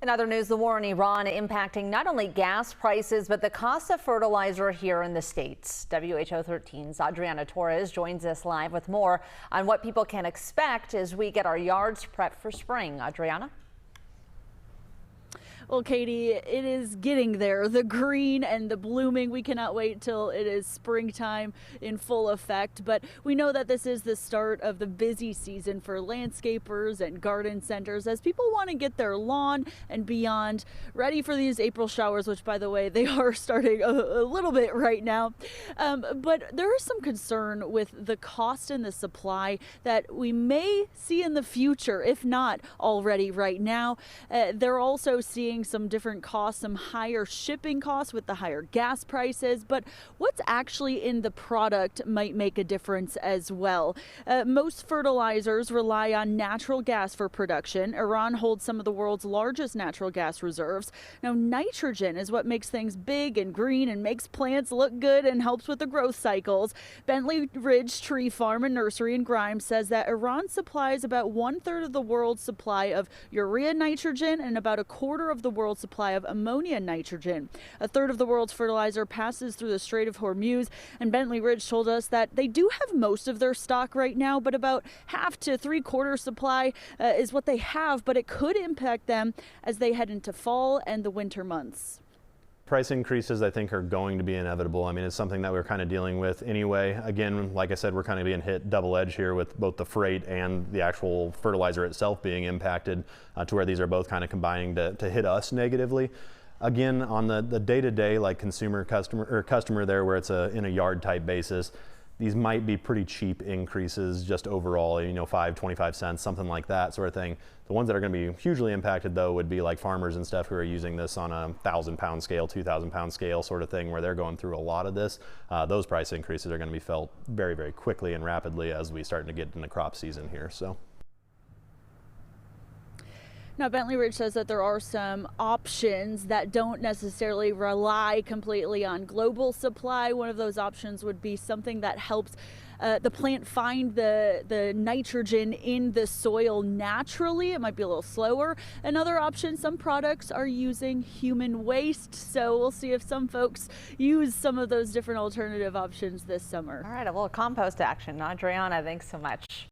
In other news, the war in Iran impacting not only gas prices, but the cost of fertilizer here in the States. WHO 13's Adriana Torres joins us live with more on what people can expect as we get our yards prepped for spring. Adriana? Well, Katie, it is getting there. The green and the blooming. We cannot wait till it is springtime in full effect. But we know that this is the start of the busy season for landscapers and garden centers as people want to get their lawn and beyond ready for these April showers, which, by the way, they are starting a little bit right now. But there is some concern with the cost and the supply that we may see in the future, if not already right now. They're also seeing some different costs, some higher shipping costs with the higher gas prices, but what's actually in the product might make a difference as well. Most fertilizers rely on natural gas for production. Iran holds some of the world's largest natural gas reserves. Now, nitrogen is what makes things big and green and makes plants look good and helps with the growth cycles. Bentley Ridge Tree Farm and Nursery in Grimes says that Iran supplies about 1/3 of the world's supply of urea nitrogen and about 1/4 of the world's supply of ammonia nitrogen. 1/3 of the world's fertilizer passes through the Strait of Hormuz, and Bentley Ridge told us that they do have most of their stock right now, but about half to 3/4 supply is what they have, but it could impact them as they head into fall and the winter months. Price increases, I think, are going to be inevitable. I mean, it's something that we're kind of dealing with anyway. Again, like I said, we're kind of being hit double edge here with both the freight and the actual fertilizer itself being impacted to where these are both kind of combining to hit us negatively. Again, on the day-to-day, like customer there, where it's in a yard type basis, these might be pretty cheap increases just overall, 5, 25 cents, something like that sort of thing. The ones that are going to be hugely impacted, though, would be like farmers and stuff who are using this on a 1,000-pound scale, 2,000-pound scale sort of thing, where they're going through a lot of this. Those price increases are going to be felt very, very quickly and rapidly as we start to get into crop season here. So. Now, Bentley Ridge says that there are some options that don't necessarily rely completely on global supply. One of those options would be something that helps the plant find the nitrogen in the soil naturally. It might be a little slower. Another option, some products are using human waste. So we'll see if some folks use some of those different alternative options this summer. All right, a little compost action. Adriana, thanks so much.